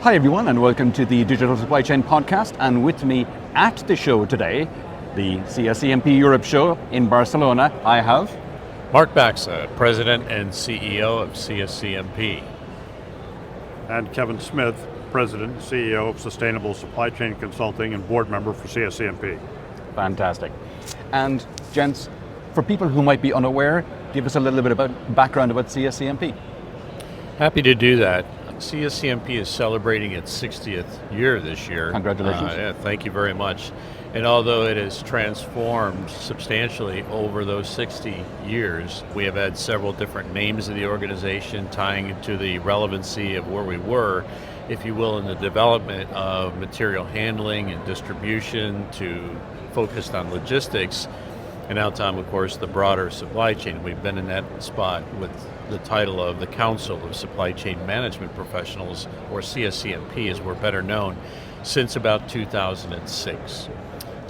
Hi everyone, and welcome to the Digital Supply Chain Podcast. And with me at the show today, the CSCMP Europe show in Barcelona, I have Mark Baxa, President and CEO of CSCMP. And Kevin Smith, President and CEO of Sustainable Supply Chain Consulting and board member for CSCMP. Fantastic. And gents, for people who might be unaware, give us a little bit about background about CSCMP. Happy to do that. CSCMP is celebrating its 60th year this year. Congratulations. Thank you very much. And although it has transformed substantially over those 60 years, we have had several different names of the organization tying to the relevancy of where we were, if you will, in the development of material handling and distribution to focused on logistics. And now, Tom, of course, the broader supply chain. We've been in that spot with the title of the Council of Supply Chain Management Professionals, or CSCMP as we're better known, since about 2006.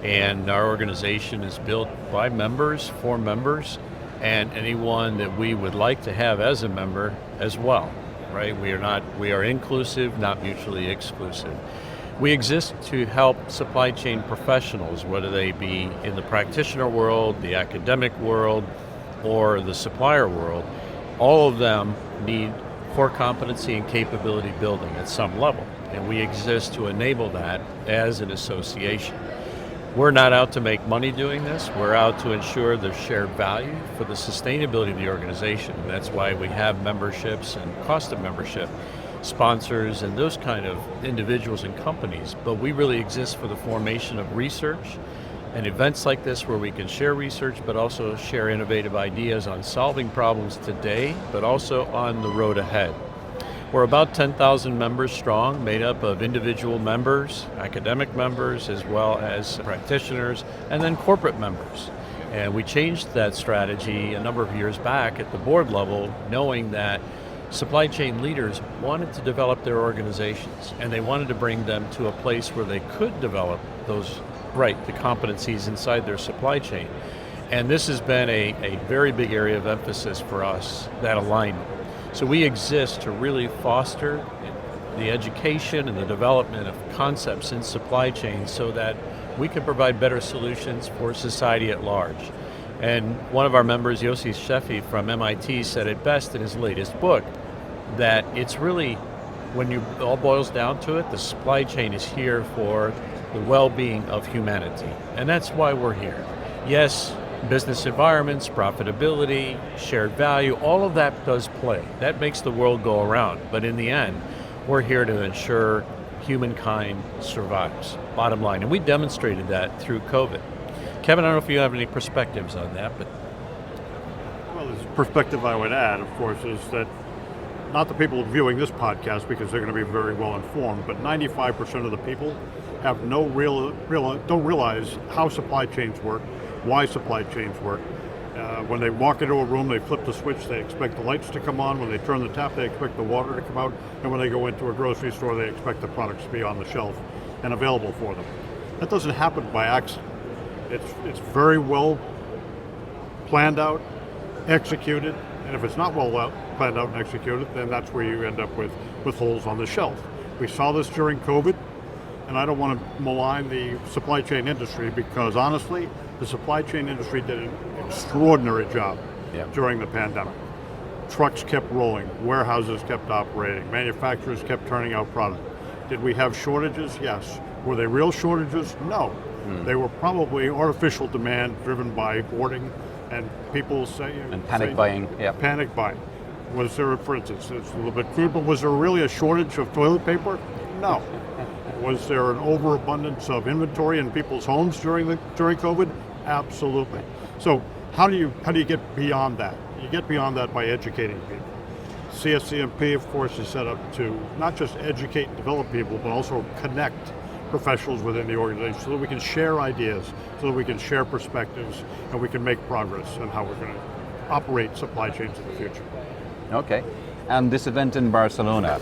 And our organization is built by members, for members, and anyone that we would like to have as a member as well, right? We are inclusive, not mutually exclusive. We exist to help supply chain professionals, whether they be in the practitioner world, the academic world, or the supplier world. All of them need core competency and capability building at some level, and we exist to enable that as an association. We're not out to make money doing this. We're out to ensure there's shared value for the sustainability of the organization. And that's why we have memberships and cost of membership, sponsors, and those kind of individuals and companies. But we really exist for the formation of research and events like this where we can share research, but also share innovative ideas on solving problems today, but also on the road ahead. We're about 10,000 members strong, made up of individual members, academic members, as well as practitioners, and then corporate members. And we changed that strategy a number of years back at the board level, knowing that supply chain leaders wanted to develop their organizations, and they wanted to bring them to a place where they could develop the competencies inside their supply chain. And this has been a very big area of emphasis for us, that alignment. So we exist to really foster the education and the development of concepts in supply chain so that we can provide better solutions for society at large. And one of our members, Yossi Sheffi from MIT, said it best in his latest book, that it's really, when it all boils down to it, the supply chain is here for the well-being of humanity. And that's why we're here. Yes, business environments, profitability, shared value, all of that does play. That makes the world go around. But in the end, we're here to ensure humankind survives, bottom line. And we demonstrated that through COVID. Kevin, I don't know if you have any perspectives on that, but. Well, the perspective I would add, of course, is that not the people viewing this podcast, because they're going to be very well informed, but 95% of the people have don't realize how supply chains work, why supply chains work. When they walk into a room, they flip the switch, they expect the lights to come on. When they turn the tap, they expect the water to come out. And when they go into a grocery store, they expect the products to be on the shelf and available for them. That doesn't happen by accident. It's very well planned out, executed, and if it's not well planned out and executed, then that's where you end up with holes on the shelf. We saw this during COVID, and I don't want to malign the supply chain industry, because honestly, the supply chain industry did an extraordinary job during the pandemic. Trucks kept rolling, warehouses kept operating, manufacturers kept turning out product. Did we have shortages? Yes. Were they real shortages? No. They were probably artificial demand driven by hoarding and people panic buying. Yeah. Panic buying. Was there, for instance, it's a little bit crude, but was there really a shortage of toilet paper? No. Was there an overabundance of inventory in people's homes during COVID? Absolutely. So how do you get beyond that? You get beyond that by educating people. CSCMP, of course, is set up to not just educate and develop people, but also connect professionals within the organization so that we can share ideas, so that we can share perspectives, and we can make progress on how we're going to operate supply chains in the future. Okay. And this event in Barcelona,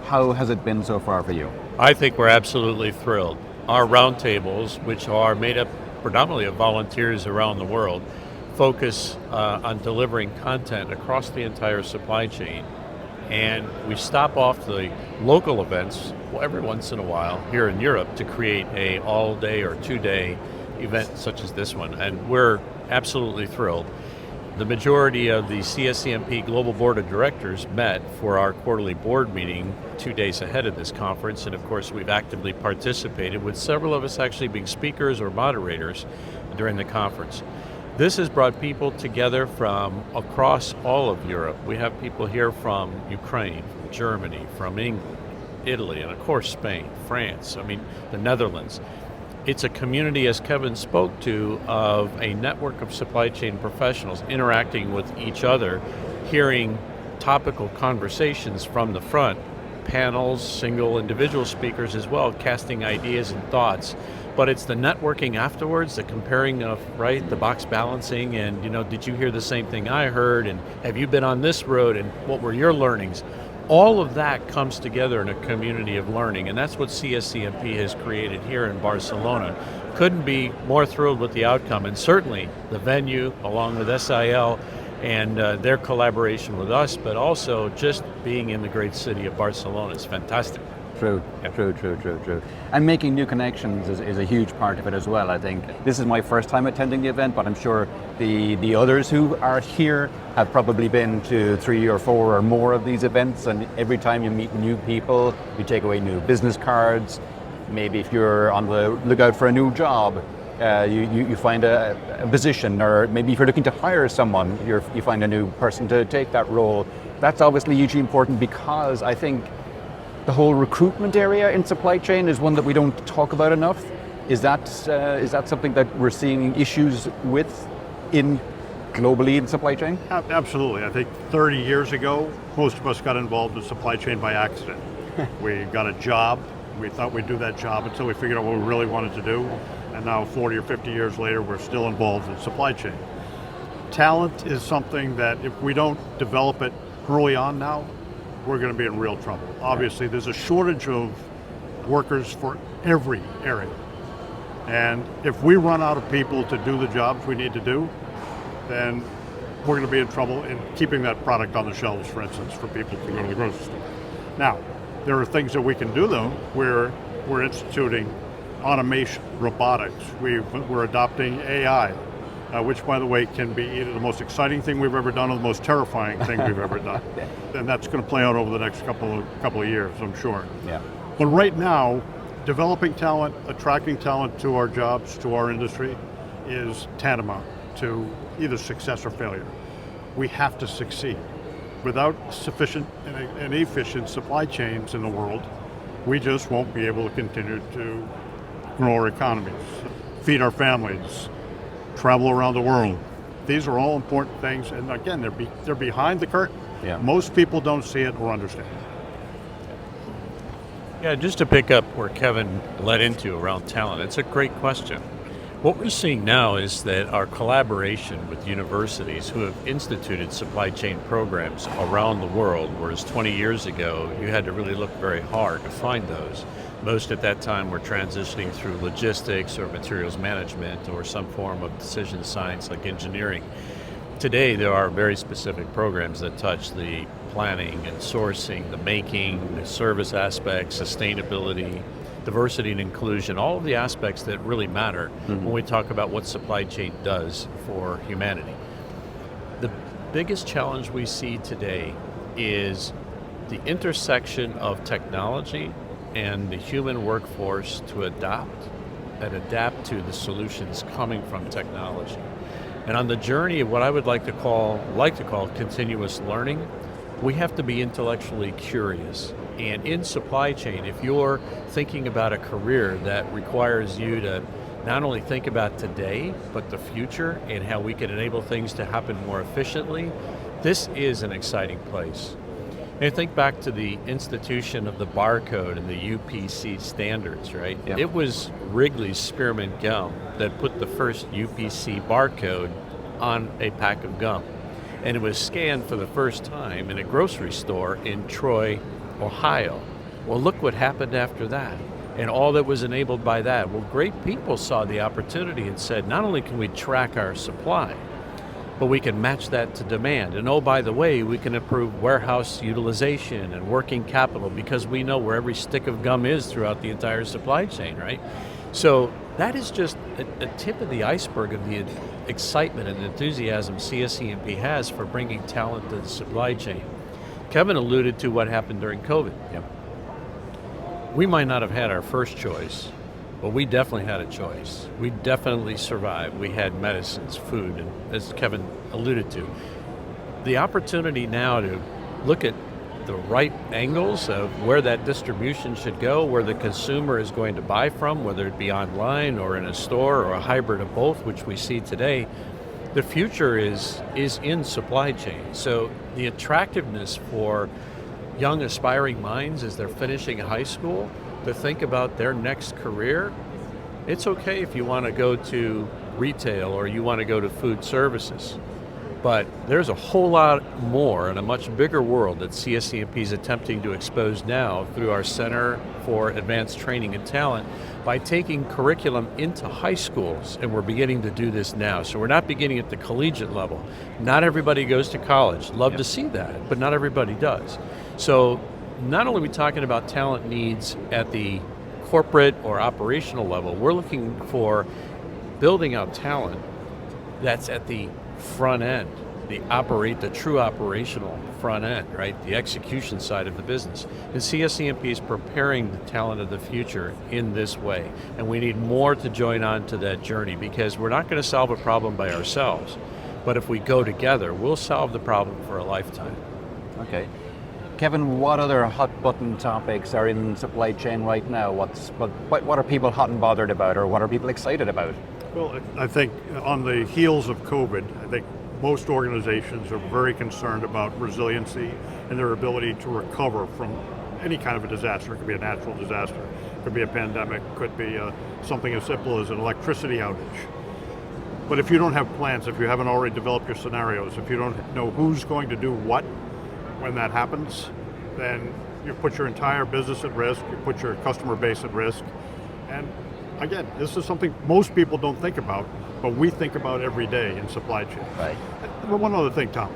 how has it been so far for you? I think we're absolutely thrilled. Our roundtables, which are made up predominantly of volunteers around the world, focus on delivering content across the entire supply chain And we stop off the local events every once in a while here in Europe to create a all-day or two-day event such as this one. And we're absolutely thrilled. The majority of the CSCMP Global Board of Directors met for our quarterly board meeting 2 days ahead of this conference, and of course we've actively participated, with several of us actually being speakers or moderators during the conference. This has brought people together from across all of Europe. We have people here from Ukraine, from Germany, from England, Italy, and of course Spain, France, the Netherlands. It's a community, as Kevin spoke to, of a network of supply chain professionals interacting with each other, hearing topical conversations from the front, panels, single individual speakers as well, casting ideas and thoughts. But it's the networking afterwards, the comparing of, the box balancing, and did you hear the same thing I heard, and have you been on this road, and what were your learnings? All of that comes together in a community of learning, and that's what CSCMP has created here in Barcelona. Couldn't be more thrilled with the outcome, and certainly the venue, along with SIL and their collaboration with us, but also just being in the great city of Barcelona is fantastic. True. And making new connections is a huge part of it as well, I think. This is my first time attending the event, but I'm sure the others who are here have probably been to 3 or 4 or more of these events, and every time you meet new people, you take away new business cards. Maybe if you're on the lookout for a new job, you find a position, or maybe if you're looking to hire someone, you find a new person to take that role. That's obviously hugely important, because I think the whole recruitment area in supply chain is one that we don't talk about enough. Is that something that we're seeing issues with globally in supply chain? Absolutely. I think 30 years ago, most of us got involved in supply chain by accident. We got a job, we thought we'd do that job until we figured out what we really wanted to do, and now 40 or 50 years later, we're still involved in supply chain. Talent is something that if we don't develop it early on now, we're going to be in real trouble. Obviously, there's a shortage of workers for every area. And if we run out of people to do the jobs we need to do, then we're going to be in trouble in keeping that product on the shelves, for instance, for people to go to the grocery store. Now, there are things that we can do, though. We're instituting automation, robotics. We're adopting AI, which, by the way, can be either the most exciting thing we've ever done or the most terrifying thing we've ever done. And that's going to play out over the next couple of years, I'm sure. Yeah. But right now, developing talent, attracting talent to our jobs, to our industry, is tantamount to either success or failure. We have to succeed. Without sufficient and efficient supply chains in the world, we just won't be able to continue to grow our economies, feed our families, travel around the world. These are all important things, and again, they're behind the curtain. Yeah. Most people don't see it or understand it. Yeah, just to pick up where Kevin led into around talent, it's a great question. What we're seeing now is that our collaboration with universities who have instituted supply chain programs around the world, whereas 20 years ago, you had to really look very hard to find those. Most at that time were transitioning through logistics or materials management or some form of decision science like engineering. Today, there are very specific programs that touch the planning and sourcing, the making, the service aspects, sustainability, diversity and inclusion, all of the aspects that really matter when we talk about what supply chain does for humanity. The biggest challenge we see today is the intersection of technology and the human workforce to adapt to the solutions coming from technology. And on the journey of what I would like to call continuous learning, we have to be intellectually curious. And in supply chain, if you're thinking about a career that requires you to not only think about today, but the future and how we can enable things to happen more efficiently, this is an exciting place. And think back to the institution of the barcode and the UPC standards, right? Yep. It was Wrigley's spearmint gum that put the first UPC barcode on a pack of gum. And it was scanned for the first time in a grocery store in Troy, Ohio. Well, look what happened after that, and all that was enabled by that. Well, great people saw the opportunity and said, not only can we track our supply, but we can match that to demand. And oh, by the way, we can improve warehouse utilization and working capital because we know where every stick of gum is throughout the entire supply chain, right? So that is just a tip of the iceberg of the excitement and enthusiasm CSCMP has for bringing talent to the supply chain. Kevin alluded to what happened during COVID. Yep. We might not have had our first choice, but we definitely had a choice. We definitely survived. We had medicines, food, and as Kevin alluded to, the opportunity now to look at the right angles of where that distribution should go, where the consumer is going to buy from, whether it be online or in a store or a hybrid of both, which we see today. The future is in supply chain. So the attractiveness for young aspiring minds as they're finishing high school to think about their next career, it's okay if you want to go to retail or you want to go to food services. But there's a whole lot more and a much bigger world that CSCMP is attempting to expose now through our Center for Advanced Training and Talent by taking curriculum into high schools, and we're beginning to do this now. So we're not beginning at the collegiate level. Not everybody goes to college. Love to see that, but not everybody does. So not only are we talking about talent needs at the corporate or operational level, we're looking for building out talent that's at the front end, the true operational front end, right? The execution side of the business. And CSCMP is preparing the talent of the future in this way. And we need more to join on to that journey because we're not going to solve a problem by ourselves. But if we go together, we'll solve the problem for a lifetime. Okay. Kevin, what other hot button topics are in supply chain right now? What are people hot and bothered about, or what are people excited about? Well, I think on the heels of COVID, I think most organizations are very concerned about resiliency and their ability to recover from any kind of a disaster. It could be a natural disaster, it could be a pandemic, it could be something as simple as an electricity outage. But if you don't have plans, if you haven't already developed your scenarios, if you don't know who's going to do what when that happens, then you put your entire business at risk, you put your customer base at risk. And again, this is something most people don't think about, but we think about every day in supply chain. Right. But one other thing, Tom.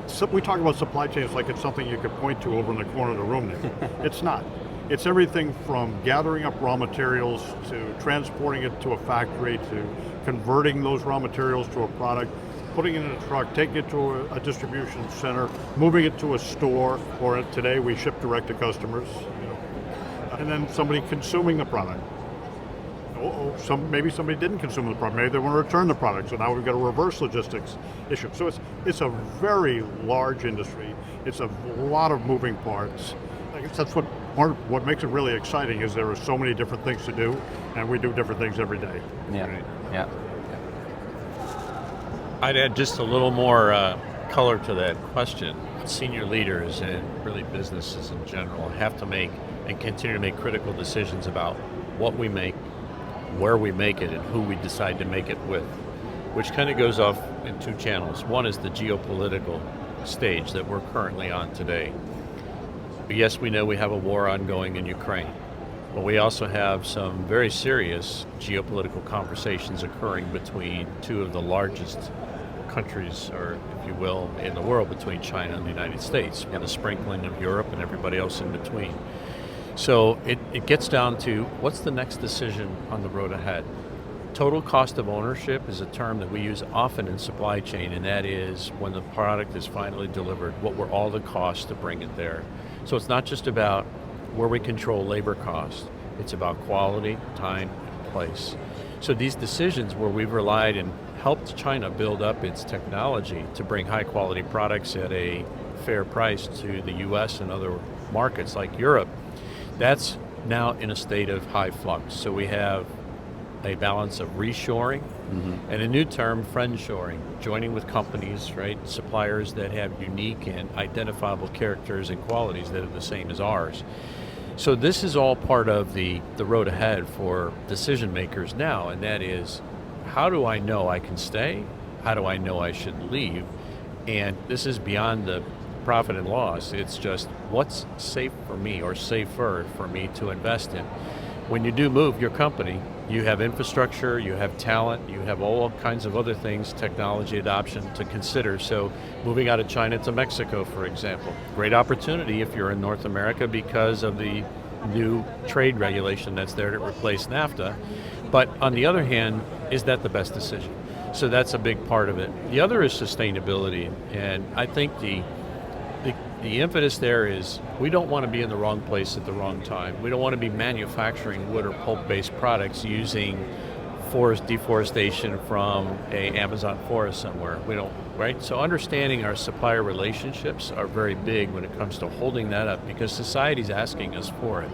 So we talk about supply chains like it's something you could point to over in the corner of the room there. It's not. It's everything from gathering up raw materials to transporting it to a factory to converting those raw materials to a product, putting it in a truck, taking it to a distribution center, moving it to a store, or today we ship direct to customers, and then somebody consuming the product. Maybe somebody didn't consume the product, maybe they want to return the product, so now we've got a reverse logistics issue. So it's a very large industry, it's a lot of moving parts. I guess that's what makes it really exciting is there are so many different things to do, and we do different things every day. Yeah, Right. yeah. I'd add just a little more color to that question. Senior leaders and really businesses in general have to make and continue to make critical decisions about what we make, where we make it, and who we decide to make it with, which kind of goes off in two channels. One is the geopolitical stage that we're currently on today. Yes, we know we have a war ongoing in Ukraine, but we also have some very serious geopolitical conversations occurring between two of the largest countries, or if you will, in the world, between China and the United States, and the sprinkling of Europe and everybody else in between. So it gets down to what's the next decision on the road ahead. Total cost of ownership is a term that we use often in supply chain, and that is when the product is finally delivered, what were all the costs to bring it there. So it's not just about where we control labor costs, it's about quality, time, and place. So these decisions where we've relied and helped China build up its technology to bring high quality products at a fair price to the US and other markets like Europe, that's now in a state of high flux. So we have a balance of reshoring and a new term, friendshoring, joining with companies, right, suppliers that have unique and identifiable characters and qualities that are the same as ours. So this is all part of the road ahead for decision makers now, and that is, how do I know I can stay? How do I know I should leave? And this is beyond the profit and loss. It's just what's safe for me or safer for me to invest in. when you do move your company, you have infrastructure, you have talent, you have all kinds of other things, technology adoption to consider. So moving out of China to Mexico, for example, great opportunity if you're in North America because of the new trade regulation that's there to replace NAFTA. But on the other hand, is that the best decision? So that's a big part of it. The other is sustainability, and I think the impetus there is we don't want to be in the wrong place at the wrong time. We don't want to be manufacturing wood or pulp-based products using forest deforestation from a Amazon forest somewhere. We don't, right? So understanding our supplier relationships are very big when it comes to holding that up because society's asking us for it.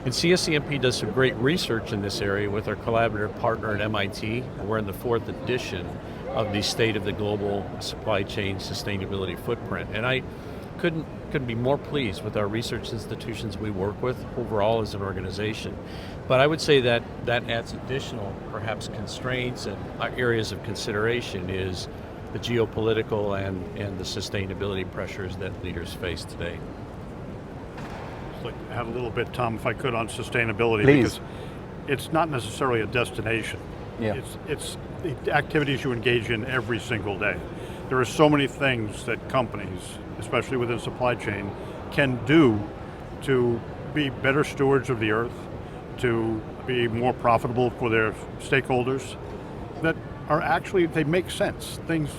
And CSCMP does some great research in this area with our collaborative partner at MIT. We're in the 4th edition of the State of the Global Supply Chain Sustainability Footprint. And I couldn't be more pleased with our research institutions we work with overall as an organization. But I would say that adds additional perhaps constraints and areas of consideration is the geopolitical and the sustainability pressures that leaders face today. I'd like to add a little bit, Tom, if I could, on sustainability. Please. Because it's not necessarily a destination. Yeah. It's the activities you engage in every single day. There are so many things that companies, especially within supply chain, can do to be better stewards of the earth, to be more profitable for their stakeholders, that are actually, they make sense. Things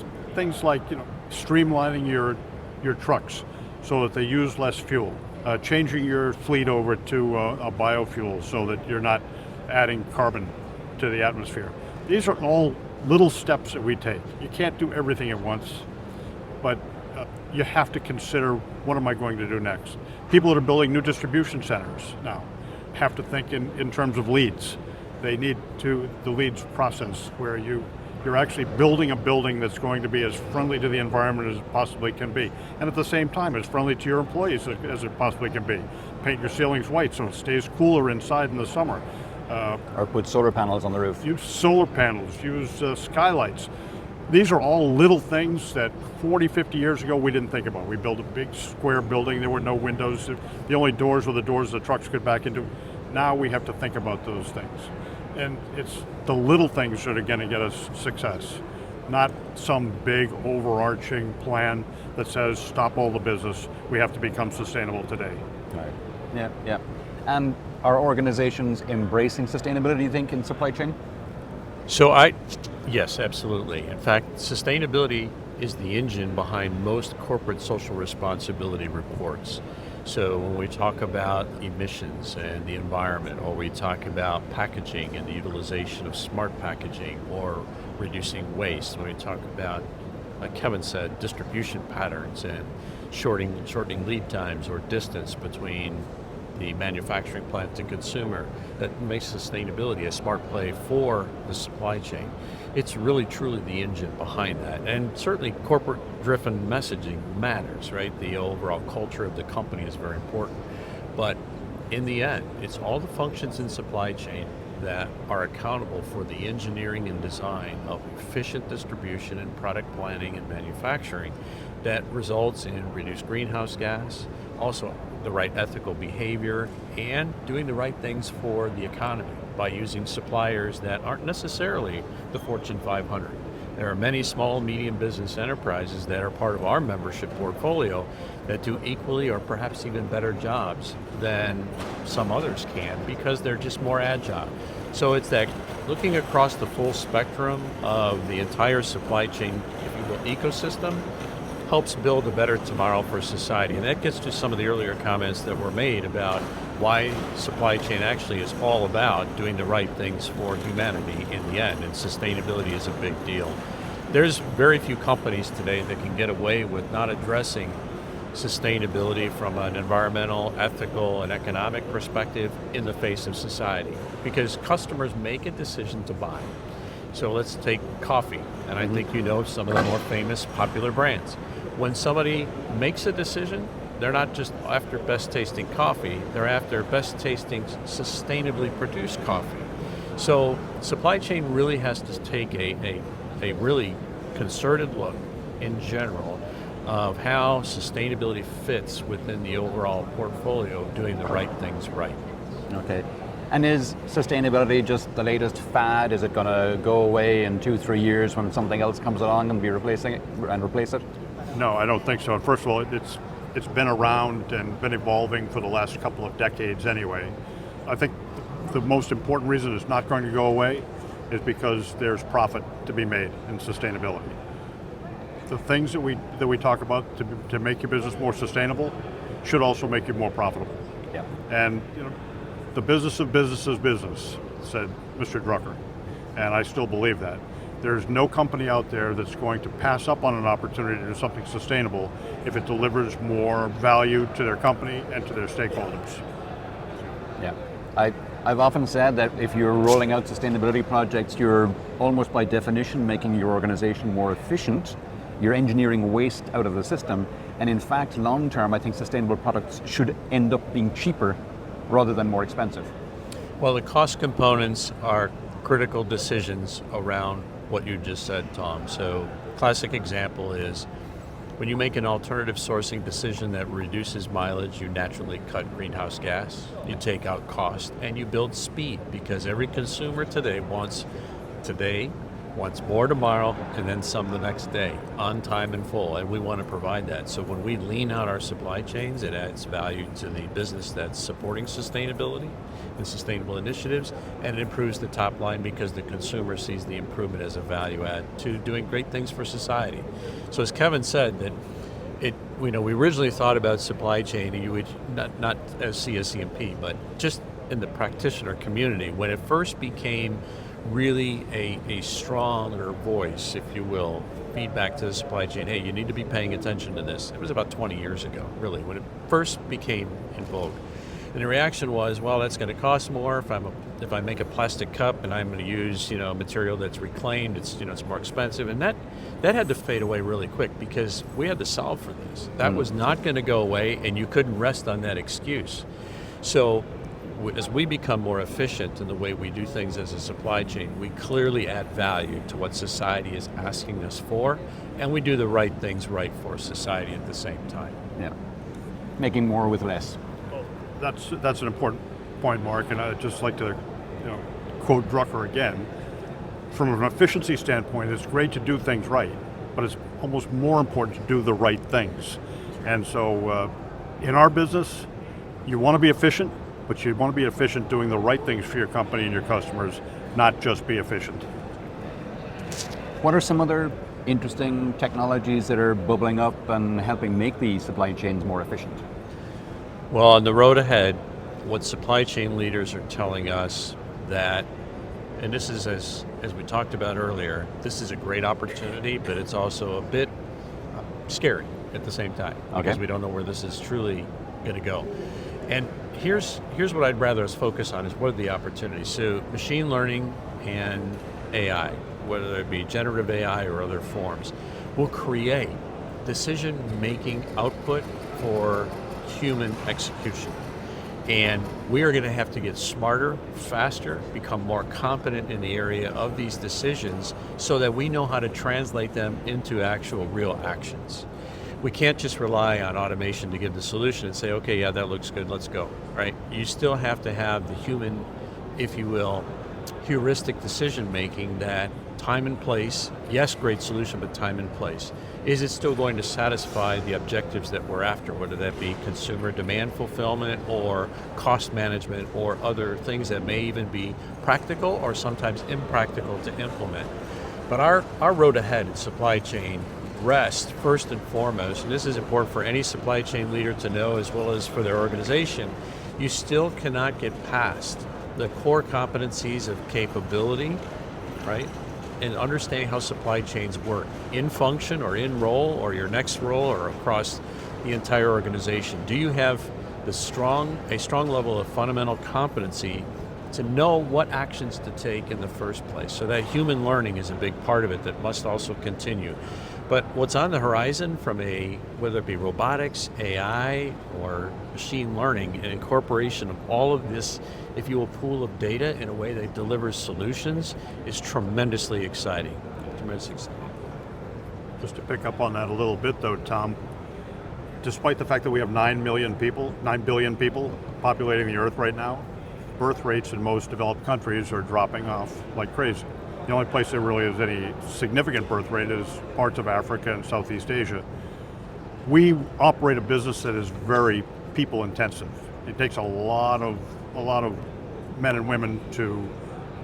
like, streamlining your trucks so that they use less fuel, changing your fleet over to a biofuel so that you're not adding carbon to the atmosphere. These are all little steps that we take. You can't do everything at once, but you have to consider, what am I going to do next? People that are building new distribution centers now have to think in terms of leads. They need the leads process where you're actually building a building that's going to be as friendly to the environment as it possibly can be, and at the same time as friendly to your employees as it possibly can be. Paint your ceilings white so it stays cooler inside in the summer. Or put solar panels on the roof. Use solar panels, use skylights. These are all little things that 40, 50 years ago we didn't think about. We built a big square building, there were no windows, the only doors were the doors the trucks could back into. Now we have to think about those things. And it's the little things that are going to get us success, not some big overarching plan that says stop all the business, we have to become sustainable today. Right. Yeah. And are organizations embracing sustainability, do you think, in supply chain? Yes, absolutely. In fact, sustainability is the engine behind most corporate social responsibility reports. So when we talk about emissions and the environment, or we talk about packaging and the utilization of smart packaging, or reducing waste, when we talk about, like Kevin said, distribution patterns and shortening lead times or distance between the manufacturing plant to consumer, that makes sustainability a smart play for the supply chain. It's really truly the engine behind that. And certainly corporate-driven messaging matters, right? The overall culture of the company is very important. But in the end, it's all the functions in supply chain that are accountable for the engineering and design of efficient distribution and product planning and manufacturing that results in reduced greenhouse gas, also the right ethical behavior, and doing the right things for the economy by using suppliers that aren't necessarily the Fortune 500. There are many small, medium business enterprises that are part of our membership portfolio that do equally or perhaps even better jobs than some others can because they're just more agile. So it's that looking across the full spectrum of the entire supply chain, if you will, ecosystem, helps build a better tomorrow for society. And that gets to some of the earlier comments that were made about why supply chain actually is all about doing the right things for humanity in the end, and sustainability is a big deal. There's very few companies today that can get away with not addressing sustainability from an environmental, ethical, and economic perspective in the face of society, because customers make a decision to buy. So let's take coffee, and I think you know some of the more famous popular brands. When somebody makes a decision, they're not just after best tasting coffee, they're after best tasting sustainably produced coffee. So supply chain really has to take a really concerted look in general of how sustainability fits within the overall portfolio of doing the right things right. Okay. And is sustainability just the latest fad? Is it going to go away in 2-3 years when something else comes along and replace it? No, I don't think so. And first of all, it's been around and been evolving for the last couple of decades anyway. I think the most important reason it's not going to go away is because there's profit to be made in sustainability. The things that we talk about to make your business more sustainable should also make you more profitable. Yeah. And the business of business is business, said Mr. Drucker, and I still believe that. There's no company out there that's going to pass up on an opportunity to do something sustainable if it delivers more value to their company and to their stakeholders. Yeah. I've often said that if you're rolling out sustainability projects, you're almost by definition making your organization more efficient. You're engineering waste out of the system. And in fact, long term, I think sustainable products should end up being cheaper rather than more expensive. Well, the cost components are critical decisions around what you just said, Tom. So classic example is when you make an alternative sourcing decision that reduces mileage, you naturally cut greenhouse gas, you take out cost, and you build speed, because every consumer today wants more tomorrow and then some the next day, on time and full, and we want to provide that. So when we lean out our supply chains, it adds value to the business that's supporting sustainability and sustainable initiatives, and it improves the top line because the consumer sees the improvement as a value add to doing great things for society. So as Kevin said, that we originally thought about supply chain, and you would not as CSCMP, but just in the practitioner community, when it first became really a stronger voice, if you will, feedback to the supply chain. Hey, you need to be paying attention to this. It was about 20 years ago, really, when it first became in vogue. And the reaction was, well, that's going to cost more. If I make a plastic cup and I'm going to use material that's reclaimed, it's more expensive. And that had to fade away really quick because we had to solve for this. That was not going to go away, and you couldn't rest on that excuse. So as we become more efficient in the way we do things as a supply chain, we clearly add value to what society is asking us for, and we do the right things right for society at the same time. Yeah, making more with less. That's an important point, Mark, and I'd just like to quote Drucker again. From an efficiency standpoint, it's great to do things right, but it's almost more important to do the right things. And so in our business, you want to be efficient, but you want to be efficient doing the right things for your company and your customers, not just be efficient. What are some other interesting technologies that are bubbling up and helping make the supply chains more efficient? Well, on the road ahead, what supply chain leaders are telling us that, and this is as we talked about earlier, this is a great opportunity, but it's also a bit scary at the same time, because we don't know where this is truly going to go. And here's what I'd rather us focus on is what are the opportunities. So machine learning and AI, whether it be generative AI or other forms, will create decision-making output for human execution. And we are going to have to get smarter, faster, become more competent in the area of these decisions so that we know how to translate them into actual real actions. We can't just rely on automation to give the solution and say, okay, yeah, that looks good, let's go, right? You still have to have the human, if you will, heuristic decision making that time and place, yes, great solution, but time and place. Is it still going to satisfy the objectives that we're after, whether that be consumer demand fulfillment or cost management or other things that may even be practical or sometimes impractical to implement. But our road ahead in supply chain rests first and foremost, and this is important for any supply chain leader to know as well as for their organization, you still cannot get past the core competencies of capability, right? And understanding how supply chains work in function or in role or your next role or across the entire organization. Do you have a strong level of fundamental competency to know what actions to take in the first place? So that human learning is a big part of it that must also continue. But what's on the horizon from whether it be robotics, AI, or machine learning, and incorporation of all of this, if you will, pool of data in a way that delivers solutions is tremendously exciting. Tremendously exciting. Just to pick up on that a little bit though, Tom, despite the fact that we have 9 billion people populating the earth right now, birth rates in most developed countries are dropping off like crazy. The only place there really is any significant birth rate is parts of Africa and Southeast Asia. We operate a business that is very people intensive. It takes a lot of men and women to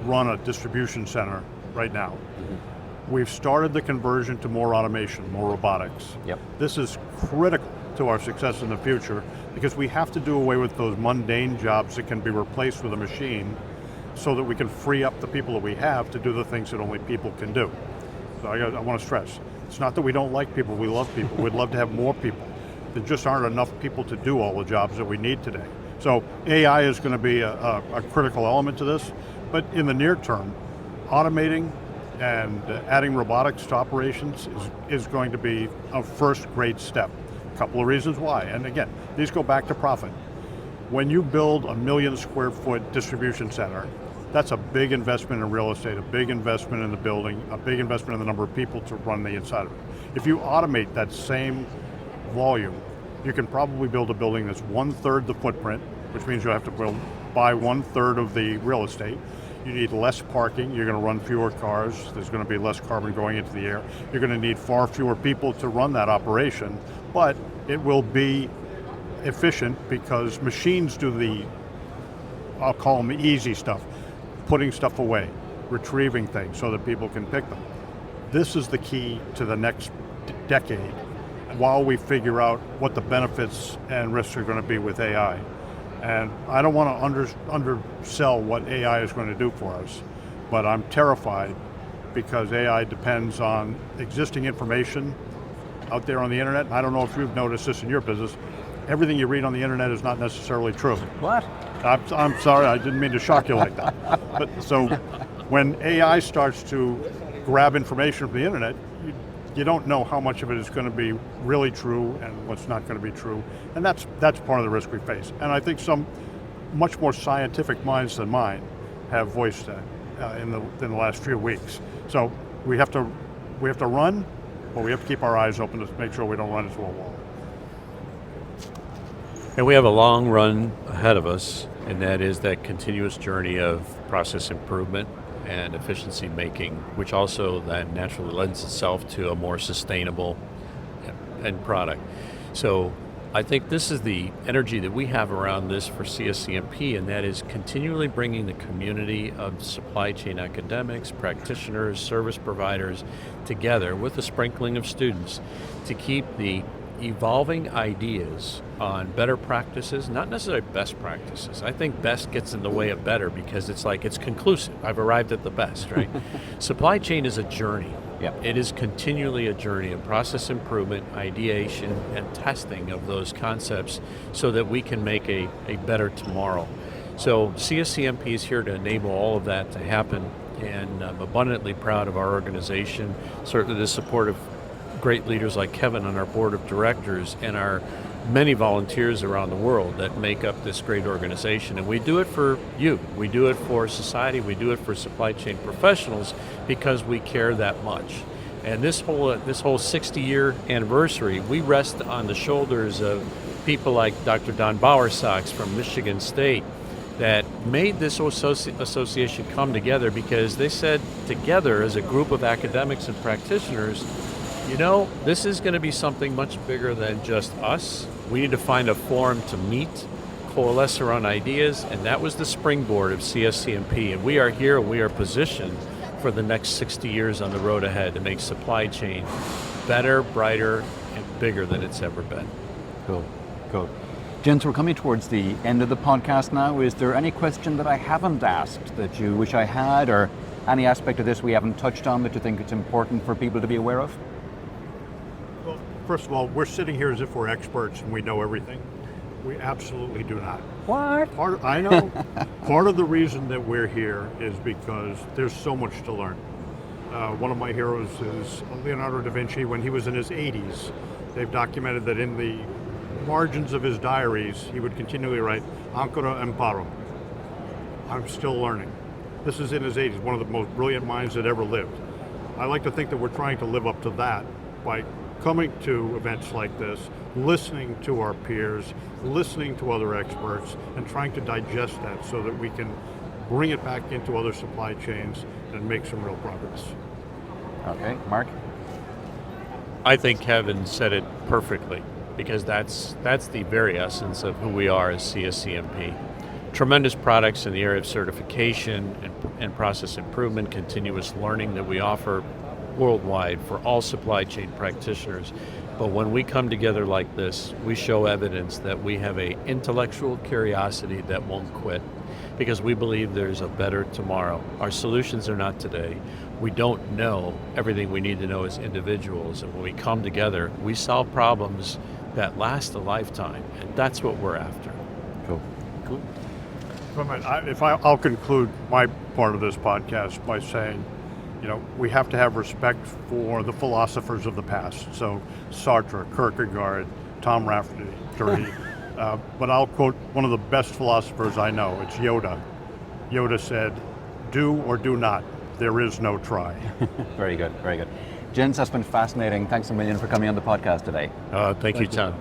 run a distribution center right now. We've started the conversion to more automation, more robotics. Yep. This is critical to our success in the future because we have to do away with those mundane jobs that can be replaced with a machine so that we can free up the people that we have to do the things that only people can do. So I want to stress, it's not that we don't like people, we love people. We'd love to have more people. There just aren't enough people to do all the jobs that we need today. So AI is going to be a critical element to this, but in the near term, automating and adding robotics to operations is going to be a first great step. A couple of reasons why, and again, these go back to profit. When you build a 1 million square foot distribution center, that's a big investment in real estate, a big investment in the building, a big investment in the number of people to run the inside of it. If you automate that same volume, you can probably build a building that's 1/3 the footprint, which means you have to buy 1/3 of the real estate. You need less parking, you're going to run fewer cars, there's going to be less carbon going into the air. You're going to need far fewer people to run that operation, but it will be efficient because machines do the, I'll call them the easy stuff, putting stuff away, retrieving things so that people can pick them. This is the key to the next decade while we figure out what the benefits and risks are going to be with AI. And I don't want to undersell what AI is going to do for us, but I'm terrified because AI depends on existing information out there on the internet. I don't know if you've noticed this in your business. Everything you read on the internet is not necessarily true. What? I'm sorry, I didn't mean to shock you like that. But so when AI starts to grab information from the internet, you don't know how much of it is going to be really true and what's not going to be true. And that's part of the risk we face. And I think some much more scientific minds than mine have voiced that in the last few weeks. So we have to run, but we have to keep our eyes open to make sure we don't run into a wall. And we have a long run ahead of us, and that is that continuous journey of process improvement and efficiency making, which also then naturally lends itself to a more sustainable end product. So I think this is the energy that we have around this for CSCMP, and that is continually bringing the community of supply chain academics, practitioners, service providers together with a sprinkling of students to keep the evolving ideas on better practices, not necessarily best practices. I think best gets in the way of better because it's like it's conclusive. I've arrived at the best, right? Supply chain is a journey. Yep. It is continually a journey of process improvement, ideation, and testing of those concepts so that we can make a better tomorrow. So CSCMP is here to enable all of that to happen, and I'm abundantly proud of our organization, certainly the support of great leaders like Kevin on our board of directors and our many volunteers around the world that make up this great organization. And we do it for you. We do it for society. We do it for supply chain professionals because we care that much. And this whole 60-year anniversary, we rest on the shoulders of people like Dr. Don Bowersox from Michigan State that made this association come together because they said together as a group of academics and practitioners, you know, this is going to be something much bigger than just us. We need to find a forum to meet, coalesce around ideas, and that was the springboard of CSCMP. And we are here, and we are positioned for the next 60 years on the road ahead to make supply chain better, brighter, and bigger than it's ever been. Cool, cool. Gents, we're coming towards the end of the podcast now. Is there any question that I haven't asked that you wish I had, or any aspect of this we haven't touched on that you think it's important for people to be aware of? Well, first of all, we're sitting here as if we're experts and we know everything. We absolutely do not. What? I know. Part of the reason that we're here is because there's so much to learn. One of my heroes is Leonardo da Vinci. When he was in his 80s, they've documented that in the margins of his diaries, he would continually write, "Ancora imparo." I'm still learning. This is in his 80s, one of the most brilliant minds that ever lived. I like to think that we're trying to live up to that by coming to events like this, listening to our peers, listening to other experts, and trying to digest that so that we can bring it back into other supply chains and make some real progress. Okay, Mark? I think Kevin said it perfectly, because that's the very essence of who we are as CSCMP. Tremendous products in the area of certification and process improvement, continuous learning that we offer worldwide for all supply chain practitioners. But when we come together like this, we show evidence that we have an intellectual curiosity that won't quit, because we believe there's a better tomorrow. Our solutions are not today. We don't know everything we need to know as individuals, and when we come together, we solve problems that last a lifetime, and that's what we're after. Cool. Cool. I'll conclude my part of this podcast by saying, we have to have respect for the philosophers of the past. So Sartre, Kierkegaard, Tom Rafferty. But I'll quote one of the best philosophers I know. It's Yoda. Yoda said, "Do or do not. There is no try." Very good, very good. Gents, that's been fascinating. Thanks a million for coming on the podcast today. Thank you, Tom.